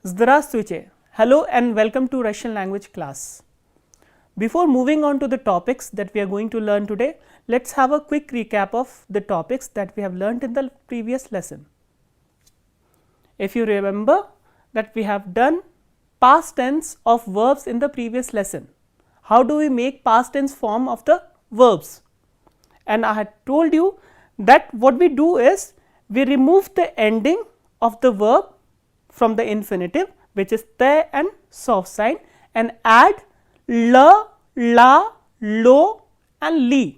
Здравствуйте. Hello and welcome to Russian language class. Before moving on to the topics that we are going to learn today, let's have a quick recap of the topics that we have learned in the previous lesson. If you remember that we have done past tense of verbs in the previous lesson. How do we make past tense form of the verbs? And I had told you that what we do is we remove the ending of the verb from the infinitive, which is te and soft sign, and add la, la, lo and li.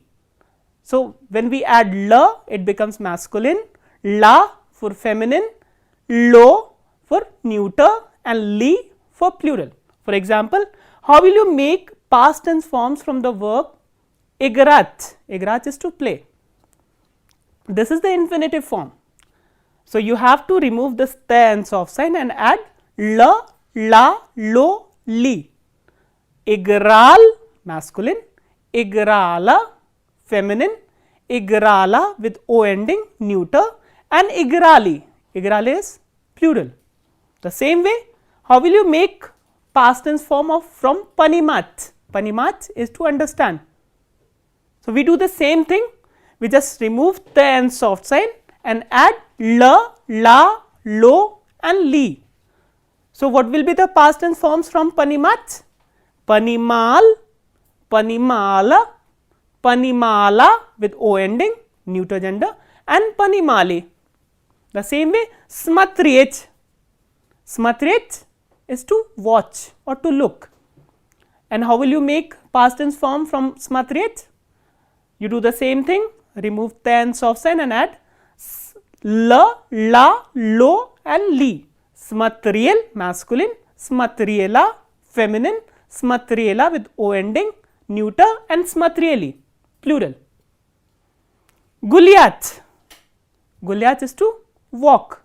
So, when we add la, it becomes masculine, la for feminine, lo for neuter and li for plural. For example, how will you make past tense forms from the verb igrat? Igrat is to play. This is the infinitive form. So, you have to remove this te and soft sign and add la, la, lo, li. Igral masculine, igrala feminine, igrala with o ending neuter and igrali. Igrali is plural. The same way, how will you make past tense form of from panimat? Panimat is to understand. So, we do the same thing, we just remove te and soft sign and add la, la, lo and li. So, what will be the past tense forms from panimat? Panimal, panimala, panimala with o ending neuter gender and panimali. The same way smatrich. Smatrich is to watch or to look. And how will you make past tense form from smatrich? You do the same thing, remove te and soft sign and add la, la, lo and li. Smatriel masculine, smatriela feminine, smatriela with o ending neuter and smatrieli plural. Gulyat. Gulyat is to walk.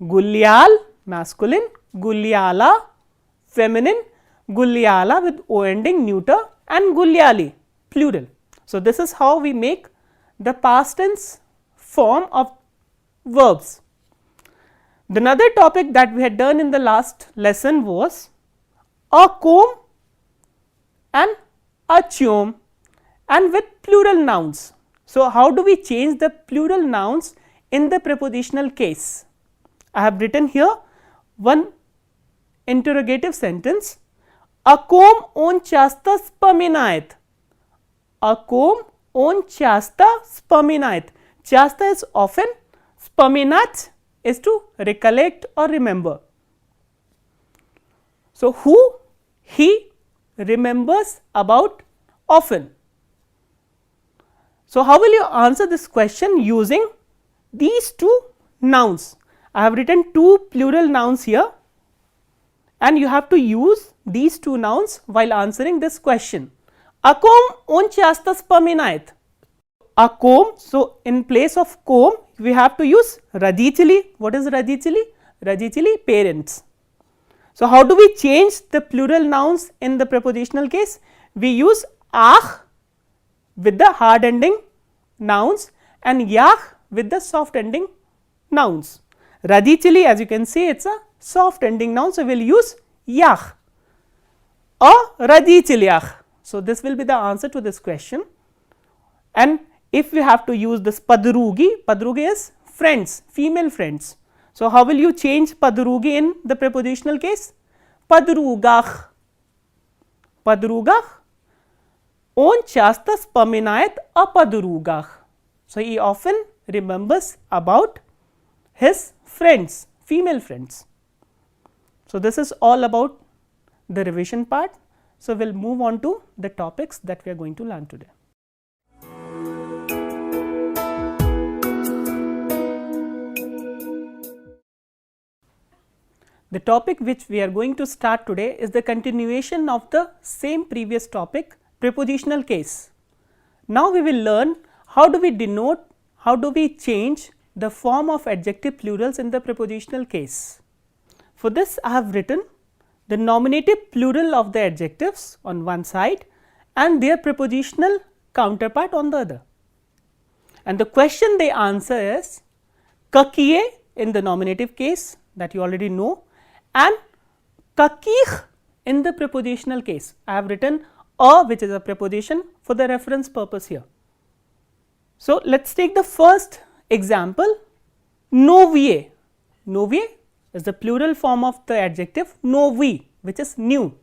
Gulyal masculine, gulyala feminine, gulyala with o ending neuter and gulyali plural. So, this is how we make the past tense form of verbs. The another topic that we had done in the last lesson was a comb and a chum and with plural nouns. So, how do we change the plural nouns in the prepositional case? I have written here one interrogative sentence. A comb on chasta spaminait. A comb on chasta spaminait. Chasta is often, spaminat is to recollect or remember. So, who he remembers about often. So, how will you answer this question using these two nouns? I have written two plural nouns here and you have to use these two nouns while answering this question. A comb on chasta spaminait. A comb, so in place of comb we have to use radicili. What is radicili? Radicili parents. So, how do we change the plural nouns in the prepositional case? We use ach with the hard ending nouns and yach with the soft ending nouns. Radicili, as you can see, it is a soft ending noun. So, we will use yach or radiciliach. So, this will be the answer to this question. And if we have to use this padrugi, padrugi is friends, female friends. So, how will you change padrugi in the prepositional case? Padrugach. Padrugach on chasta spaminait a padrugach. So, he often remembers about his friends, female friends. So, this is all about the revision part. So, we will move on to the topics that we are going to learn today. The topic which we are going to start today is the continuation of the same previous topic, prepositional case. Now, we will learn how do we denote, how do we change the form of adjective plurals in the prepositional case. For this, I have written the nominative plural of the adjectives on one side and their prepositional counterpart on the other. And the question they answer is kakiye in the nominative case that you already know, and kakikh in the prepositional case. I have written a, which is a preposition, for the reference purpose here. So, let us take the first example, novie. Novie is the plural form of the adjective novi, which is new.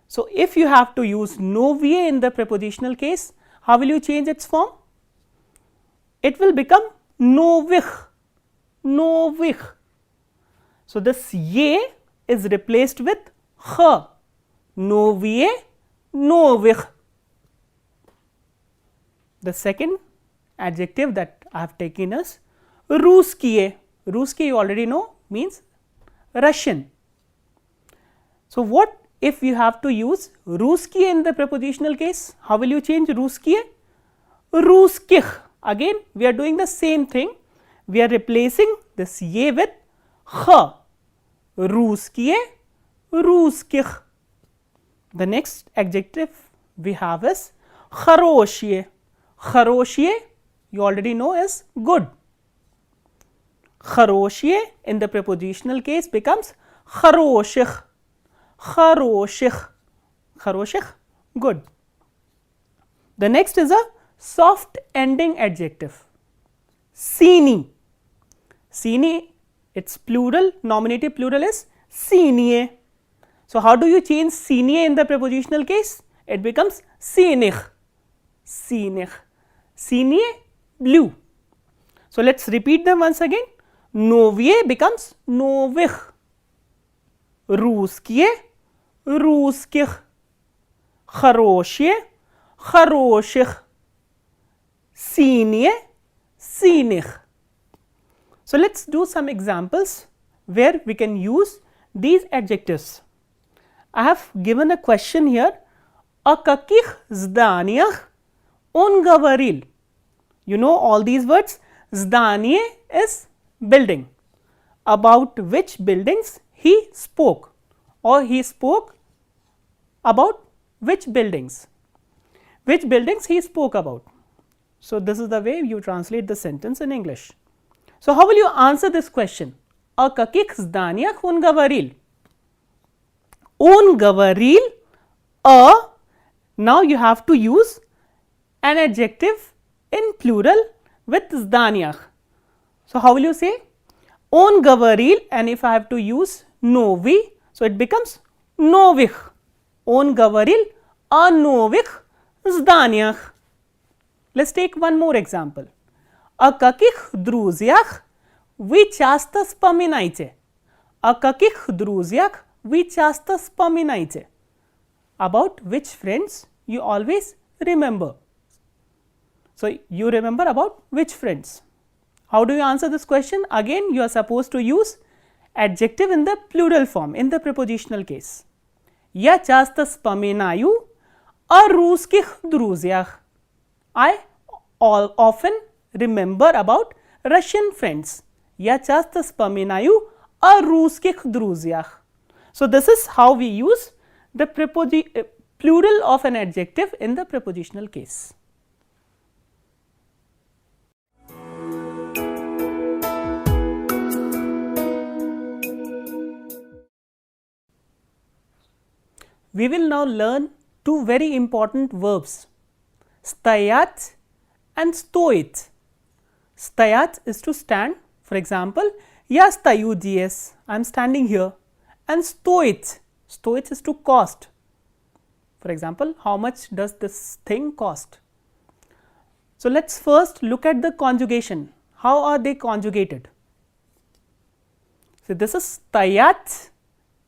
So, if you have to use novie in the prepositional case, how will you change its form? It will become novich, novich. So, this ye is replaced with h, novie, novich. The second adjective that I have taken is ruskiye. Ruskiye you already know means Russian. So, what if you have to use ruskiye in the prepositional case? How will you change ruskiye? Ruskich. Again we are doing the same thing. We are replacing this ye with h. Ruskiye, ruskich. The next adjective we have is kharoshye. Kharoshye you already know is good. Kharoshye in the prepositional case becomes kharoshich. Kharoshich. Kharoshich, good. The next is a soft ending adjective, sini. Sini, its plural, nominative plural is sinie. So, how do you change sinie in the prepositional case? It becomes sinich, sinich. Sinie, blue. So, let us repeat them once again. Novie becomes novich, ruskiye, ruskich, kharoshye, kharoshich, sinie, sinich. So, let us do some examples where we can use these adjectives. I have given a question here, a kakich zdaniach ungavaril. You know all these words. Zdanie is building. About which buildings he spoke, or he spoke about which buildings? Which buildings he spoke about? So, this is the way you translate the sentence in English. So, how will you answer this question? A kakich zdaniach ungavaril. Ungavaril, a, now you have to use an adjective in plural with zdaniach. So, how will you say? Ungavaril, and if I have to use novi, so it becomes novich. Ungavaril, a novich zdaniach. Let us take one more example. A kakich druziach vi часто вспоминайте. A kakich druziach vi часто вспоминайте. About which friends you always remember. So, you remember about which friends? How do you answer this question? Again you are supposed to use adjective in the plural form in the prepositional case. Я часто вспоминаю о русских друзьях. I often remember about Russian friends. Я часто вспоминаю о русских друзьях. So, this is how we use the plural of an adjective in the prepositional case. We will now learn two very important verbs, stayat and stoit. Stayat is to stand. For example, ya stayu ds, I am standing here, and stoit, stoit is to cost. For example, how much does this thing cost? So, let us first look at the conjugation. How are they conjugated? So, this is stayat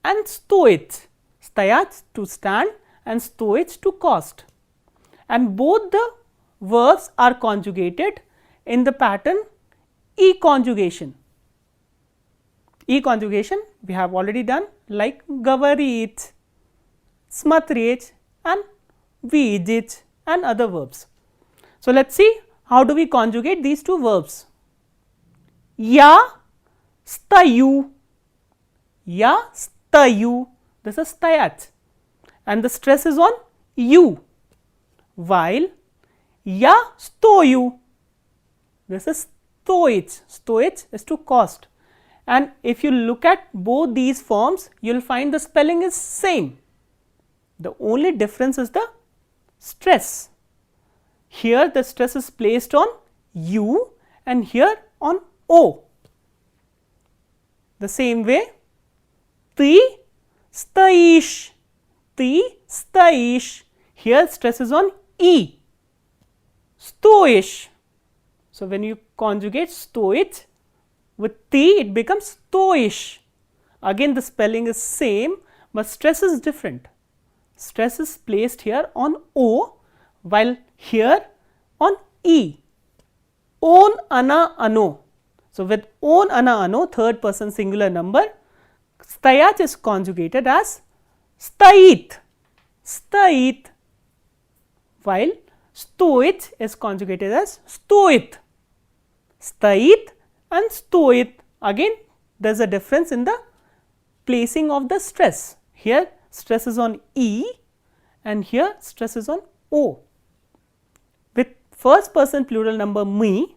and stoit. Stayat to stand and stoit to cost, and both the verbs are conjugated in the pattern E conjugation. E conjugation we have already done, like gavarit, smatrit and vidit and other verbs. So, let us see how do we conjugate these two verbs. Ya stayu, ya stayu, this is stayat, and the stress is on you, while ya stoyu, this is stoich, stoich is to cost, and if you look at both these forms, you will find the spelling is same. The only difference is the stress. Here the stress is placed on U and here on O. The same way, Ty stoish, Ty stoish. Here stress is on E, stoish. So, when you conjugate stoich with T, it becomes stoish. Again the spelling is same, but stress is different. Stress is placed here on O, while here on E. On ana ano. So, with on ana ano, third person singular number, stayach is conjugated as stait, stait, while stoich is conjugated as stoit, stait and stoit. Again there is a difference in the placing of the stress. Here stress is on E and here stress is on O. With first person plural number me,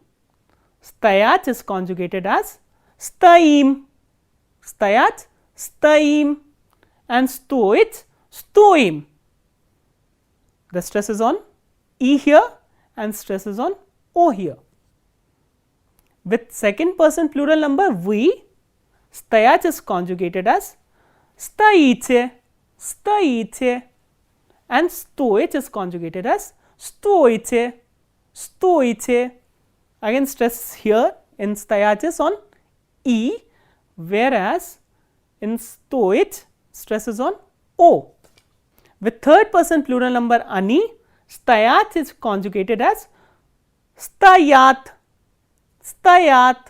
stayach is conjugated as staim, stayach staim, and stoich stoim. The stress is on E here and stress is on O here. With second person plural number we, stayach is conjugated as staiche, staiche, and stoich is conjugated as stoiche, stoiche. Again stress here in stayach is on E, whereas in stoich stress is on O. With third person plural number ani, stayach is conjugated as stayat, stayat,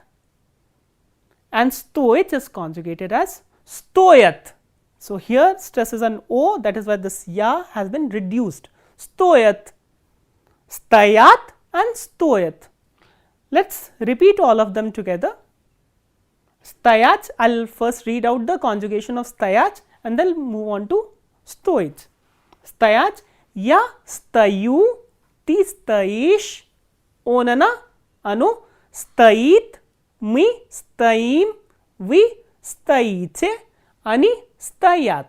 and stoich is conjugated as stoyat. So, here stress is on O, that is why this ya has been reduced, stoyat, stayat and stoyat. Let us repeat all of them together. Stayach, I will first read out the conjugation of stayach and then move on to stoich. Stayach, ya stayu, ti staish, onana, anu, stait, mi staim, vi staiche, ani stayat.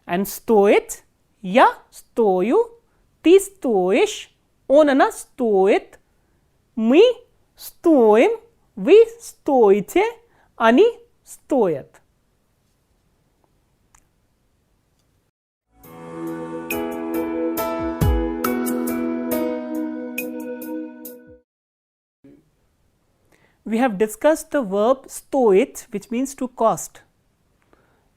And stoich, ya stoyu, ti stoish, onana stoit, mi stoim, vi stoiche, ani stoyat. We have discussed the verb stoich, which means to cost.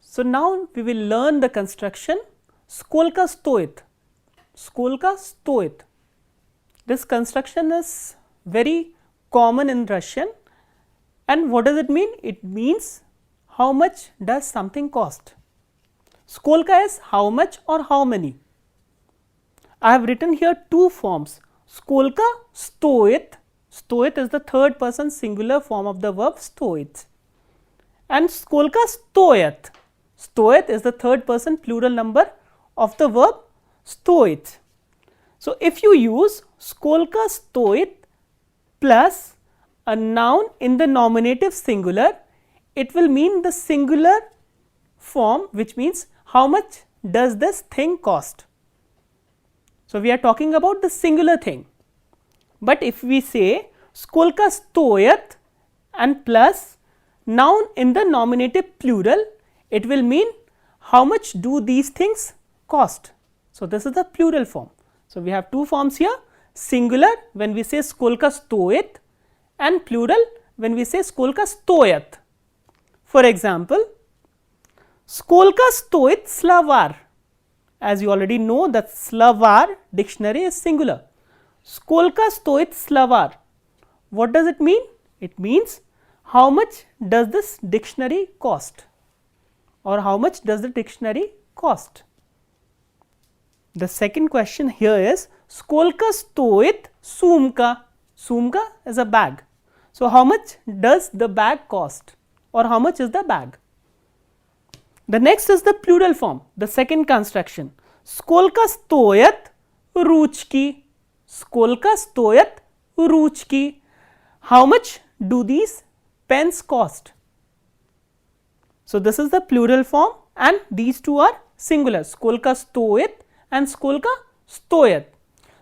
So, now we will learn the construction skolka stoit, skolka stoit. This construction is very common in Russian, and what does it mean? It means how much does something cost. Skolka is how much or how many. I have written here two forms, skolka stoit. Stoit is the third person singular form of the verb stoit, and skolka stoyat. Stoyat is the third person plural number of the verb stoit. So, if you use skolka stoit plus a noun in the nominative singular, it will mean the singular form, which means how much does this thing cost. So, we are talking about the singular thing. But if we say skolka stoyat and plus noun in the nominative plural, it will mean how much do these things cost. So, this is the plural form. So, we have two forms here, singular when we say skolka stoit and plural when we say skolka stoyat. For example, skolka stoit slavar. As you already know that slavar dictionary is singular. Skolka stoit slavar. What does it mean? It means how much does this dictionary cost, or how much does the dictionary cost. The second question here is skolka stoit sumka. Sumka is a bag. So, how much does the bag cost, or how much is the bag? The next is the plural form, the second construction, skolka stoyat ruchki. Skolka stoyat ruchki. How much do these pence cost. So, this is the plural form and these two are singular, skolka stoit and skolka stoyat.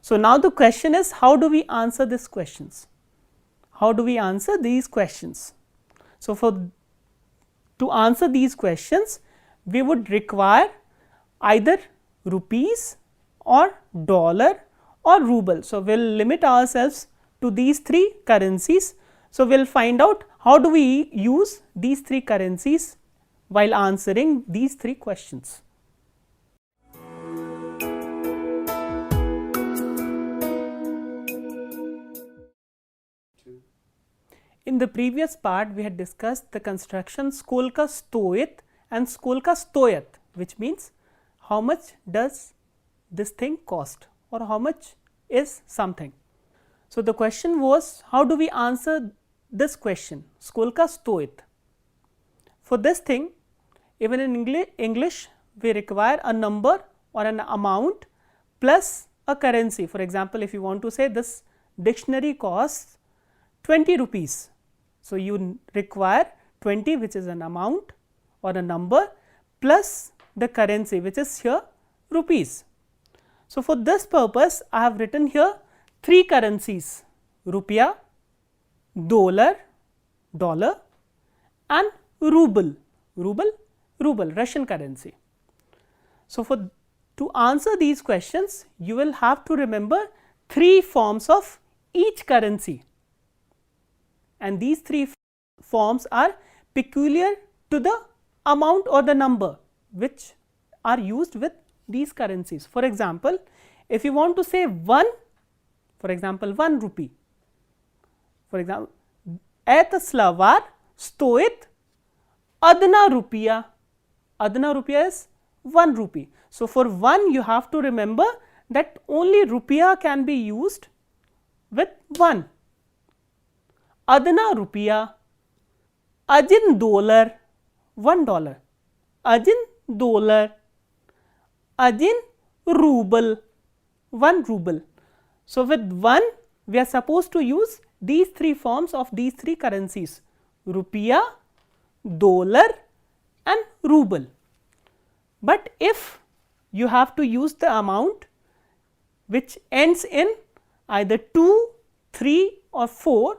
So, now the question is, how do we answer these questions? How do we answer these questions? So, to answer these questions, we would require either rupees or dollar or ruble. So, we will limit ourselves to these three currencies. So, we will find out how do we use these three currencies while answering these three questions. In the previous part, we had discussed the construction skolka stoit and skolka stoyat, which means how much does this thing cost or how much is something. So, the question was, how do we answer this question, skolka stoit? For this thing, even in English, we require a number or an amount plus a currency. For example, if you want to say this dictionary costs 20 rupees. So, you require 20, which is an amount or a number, plus the currency, which is here rupees. So, for this purpose, I have written here three currencies: rupiah, dollar, and ruble, Russian currency. So, to answer these questions, you will have to remember three forms of each currency, and these three forms are peculiar to the amount or the number which are used with these currencies. For example, if you want to say 1, for example 1 rupee, for example, et slavar stoit adna rupiah is 1 rupee. So, for 1 you have to remember that only rupiah can be used with 1. Adna rupiah, ajin dollar, $1, ajin dollar, ajin ruble, 1 ruble. So, with 1 we are supposed to use these three forms of these three currencies: rupiah, dollar and ruble. But if you have to use the amount which ends in either 2, 3 or 4,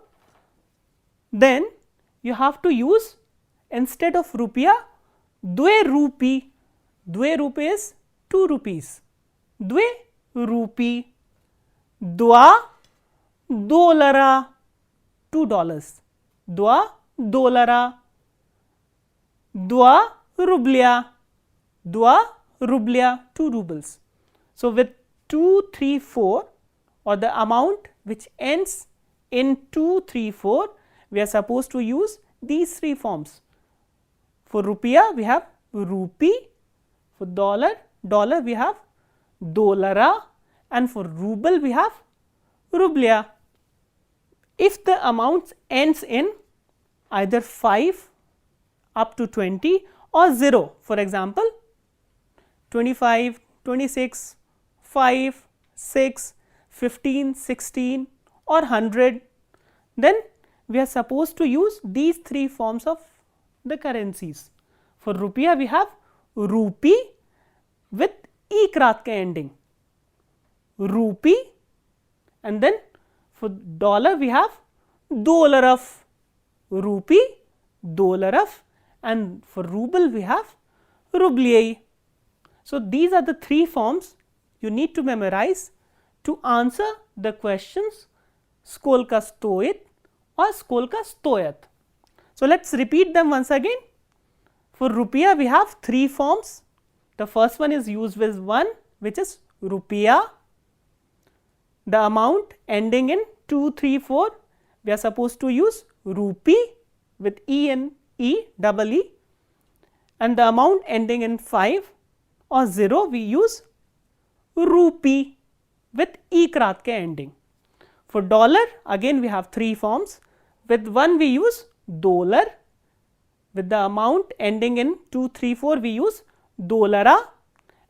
then you have to use, instead of rupiah, dve rupee. Dve rupee is 2 rupees. Dve rupee. Dva dollara, $2. Dva dollara. Dva rublya. Dva rublya, 2 rubles. So, with 2, 3, 4 or the amount which ends in 2, 3, 4, we are supposed to use these three forms. For rupiah we have rupee, for dollar we have dollara, and for ruble we have rublya. If the amount ends in either 5 up to 20 or 0, for example 25, 26, 5, 6, 15, 16 or 100, then we are supposed to use these three forms of the currencies. For rupiah we have rupee with ikrat ka ending, rupee, and then for dollar we have dolaraf, rupee, dolaraf, and for ruble we have rublye. So, these are the three forms you need to memorize to answer the questions skolka stoit or skolka stoyat. So, let us repeat them once again. For rupiah we have three forms. The first one is used with 1, which is rupiah. The amount ending in 2, 3, 4, we are supposed to use rupee with E, double E, and the amount ending in 5 or 0 we use rupee with ikrat ke ending. For dollar again we have three forms. With 1 we use dollar, with the amount ending in 2, 3, 4 we use dollara,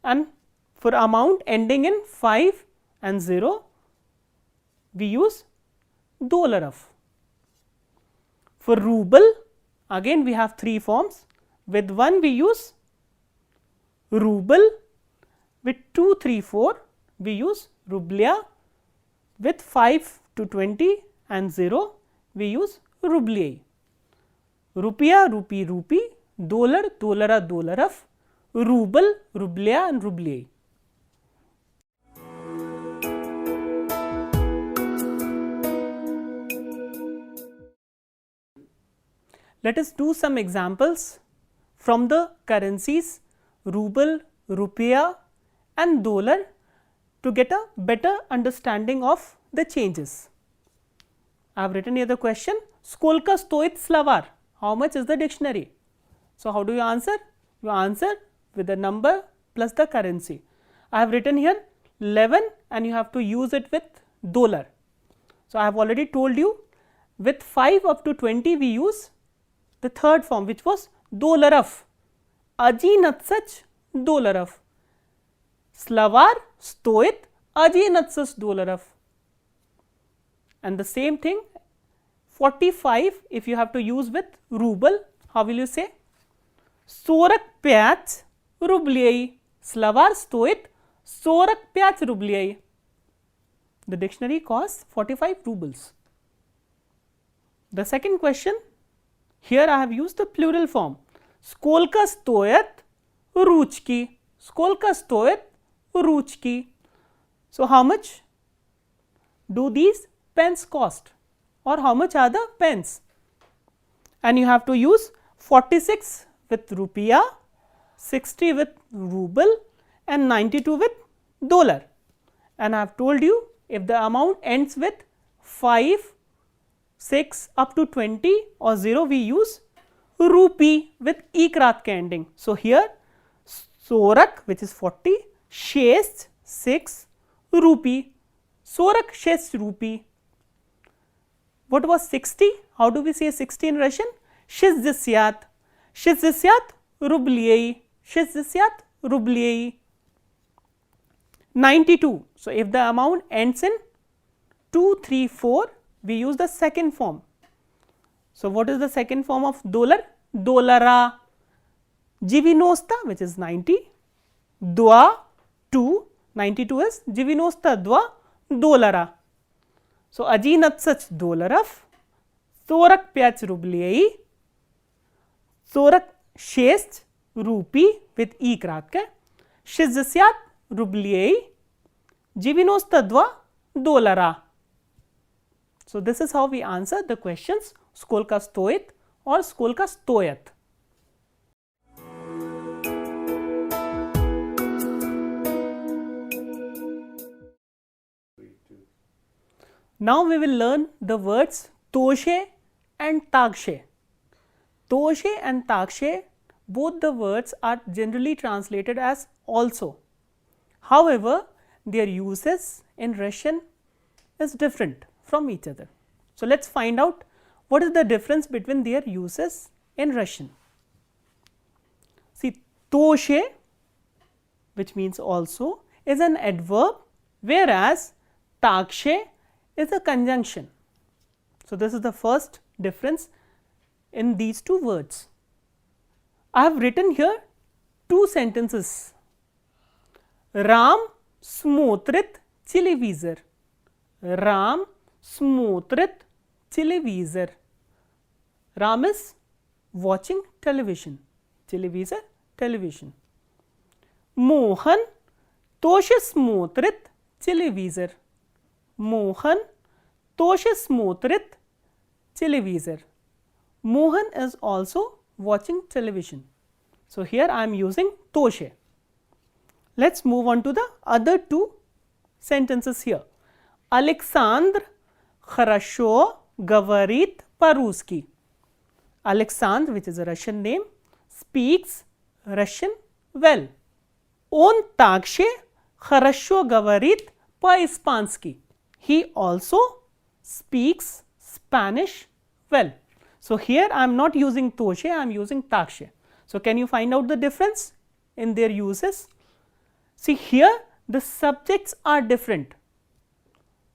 and for amount ending in 5 and 0 we use dolaraf. For ruble, again we have three forms. With 1 we use ruble, with 2, 3, 4 we use rublya, with 5 to 20 and 0 we use rublei. Rupiah, rupee, rupee, dollar, dollara, dollaraf, ruble, rublya and rublei. Let us do some examples from the currencies ruble, rupiah and dollar to get a better understanding of the changes. I have written here the question, Skolka stoit slavar, how much is the dictionary? So, how do you answer? You answer with the number plus the currency. I have written here 11 and you have to use it with dollar. So, I have already told you with 5 up to 20 we use the third form which was dollaraf, aji natsach dollaraf, slavar stoit aji natsach dollaraf. And the same thing 45 if you have to use with ruble, how will you say? Sorak pyach rublei, slavar stoit sorak pyach rublei. The dictionary costs 45 rubles. The second question, here I have used the plural form, Skolka stoyat ruchki, Skolka stoyat ruchki. So, how much do these pens cost or how much are the pens? And you have to use 46 with rupiah, 60 with ruble and 92 with dollar. And I have told you if the amount ends with 5, 6 up to 20 or 0 we use rupee with ikrat ke ending. So, here sorak which is 40, shest 6 rupee, sorak shest rupee. What was 60? How do we say 60 in Russian? Shizdisyat, shizdisyat rublei, shizdisyat rublei. 92. So, if the amount ends in 2, 3, 4 we use the second form. So, what is the second form of dollar? Dollara, jivinosta which is 90, dwa 2, 92 is jivinosta dwa dollara. So, aji natsach dollaraf, sorak pyach rublei, sorak shest rupee with ikrat ke, shizdisyat rublei, jivinosta dwa dollara. So, this is how we answer the questions Skolka stoit or Skolka stoyat. Now, we will learn the words toshe and takshe. Toshe and takshe, both the words are generally translated as also. However, their uses in Russian is different from each other. So, let us find out what is the difference between their uses in Russian. See, toshe which means also is an adverb, whereas takshe is a conjunction. So, this is the first difference in these two words. I have written here two sentences. Ram smotrit televisor. Ram smotrit televisor. Ram is watching television. Televisor, television. Mohan toshe smotrit televisor. Mohan toshe smotrit televisor. Mohan is also watching television. So, here I am using toshe. Let us move on to the other two sentences here. Alexandr хорошо говорит по-русски. Alexandr, which is a Russian name, speaks Russian well. Он также хорошо говорит по-испански. He also speaks Spanish well. So, here I am not using toshe, I am using takshe. So, can you find out the difference in their uses? See, here the subjects are different.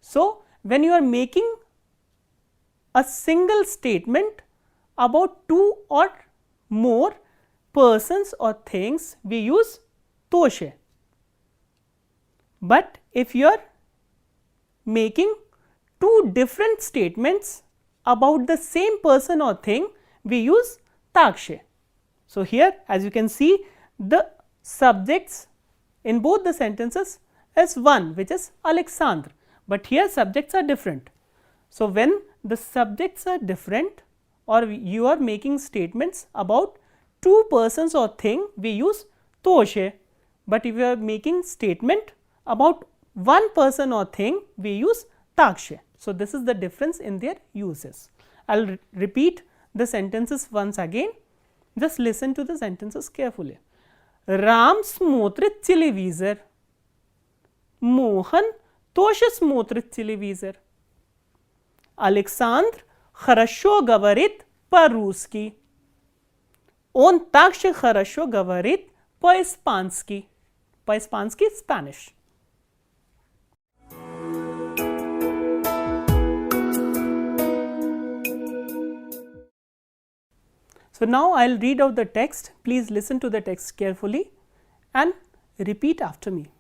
So, when you are making a single statement, about two or more persons or things, we use toshe. But if you are making two different statements about the same person or thing, we use takshe. So, here as you can see, the subjects in both the sentences is one, which is Alexandre, but here subjects are different. So, when the subjects are different or you are making statements about two persons or thing, we use toshe, but if you are making statement about one person or thing, we use takshe. So, this is the difference in their uses. I will repeat the sentences once again, just listen to the sentences carefully. Ram смотрит телевизор. Mohan тоже смотрит телевизор. Александр хорошо говорит по-русски. Он также хорошо говорит по-испански. По-испански – Spanish. So, now I will read out the text. Please listen to the text carefully and repeat after me.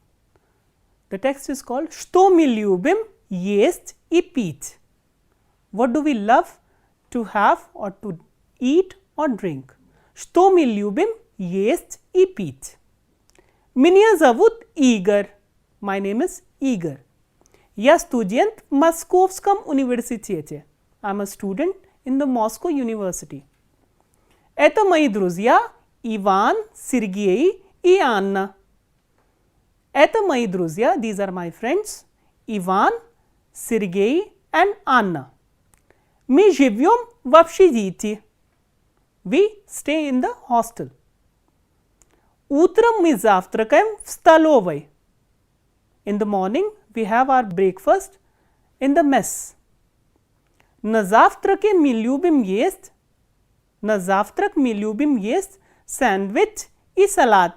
The text is called Что мы любим есть и пить. What do we love to have or to eat or drink? Что мы любим есть и пить. Меня зовут Игорь. My name is Igor. Я студент в Московском университете. I am a student in the Moscow University. Это мои друзья Иван, Сергей и Анна. Это мои друзья, these are my friends, Иван, Сергей and Anna. Мы живем в общежитии. We stay in the hostel. Утром мы завтракаем в столовой. In the morning we have our breakfast in the mess. На завтраке мы любим есть. На завтрак мы любим есть сэндвич и салат.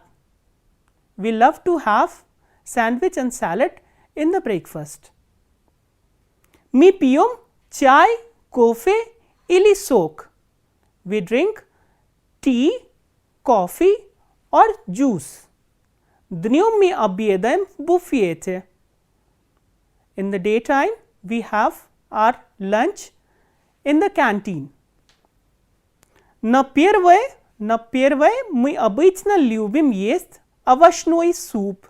We love to have sandwich and salad in the breakfast. Мы пьем чай, кофе или сок. We drink tea, coffee or juice. Днем мы обедаем в буфете. In the daytime we have our lunch in the canteen. На первое мы обычно любим есть овощной суп.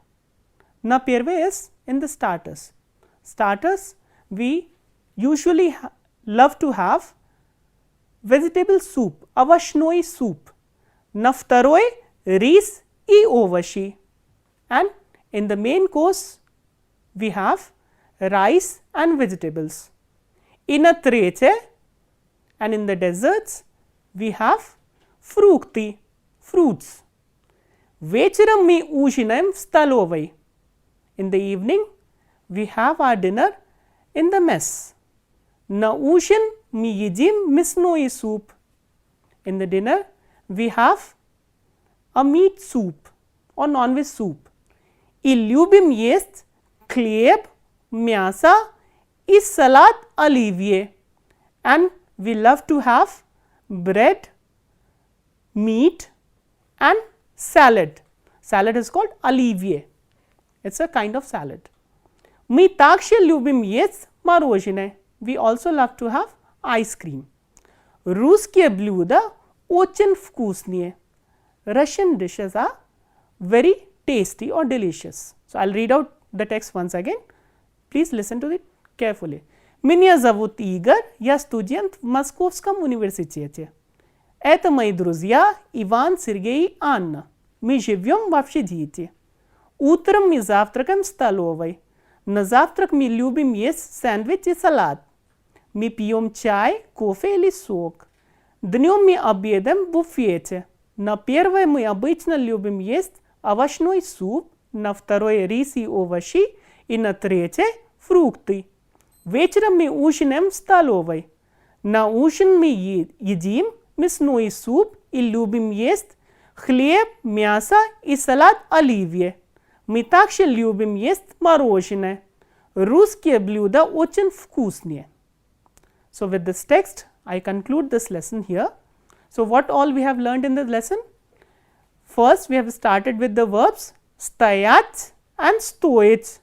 На первое is in the starters. Starters we usually love to have vegetable soup, овощной суп. На второе рис и овощи. And in the main course we have rice and vegetables. И на третье and in the desserts we have фрукты, fruits. Вечером мы ужинаем в столовой. In the evening we have our dinner in the mess. На ужин мы едим мясной суп. In the dinner we have a meat soup or non-veg soup. И любим есть хлеб, мясо и салат оливье. And we love to have bread, meat and salad. Salad is called оливье. It's a kind of salad. Мы также любим есть мороженое. We also love to have ice cream. Русские блюда очень вкусные. Russian dishes are very tasty or delicious. So, I will read out the text once again. Please listen to it carefully. Меня зовут Игорь, я студент в Московском университете. Это мои друзья Иван, Сергей и Анна. Мы живем в общежитии. Утром мы завтракаем в столовой. На завтрак мы любим есть сэндвич и салат. Мы пьем чай, кофе или сок. Днем мы обедаем в буфете. На первое мы обычно любим есть овощной суп, на второе рис и овощи и на третье фрукты. Вечером мы ужинаем в столовой. На ужин мы едим мясной суп и любим есть хлеб, мясо и салат оливье. Мы также любим есть мороженое. Русские блюда очень вкусные. So with this text I conclude this lesson here. So, what all we have learned in this lesson? First, we have started with the verbs stajat and stojit.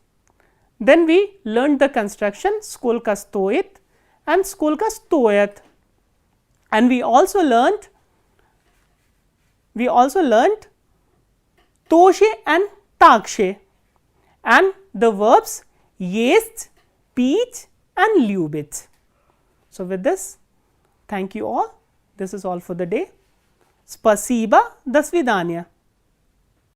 Then we learned the construction skolka stojit and skolka stojat, and we also learned toshe and takshe, and the verbs jest, peach and ljubit. So, with this, thank you all. This is all for the day. Spasiba, do svidaniya.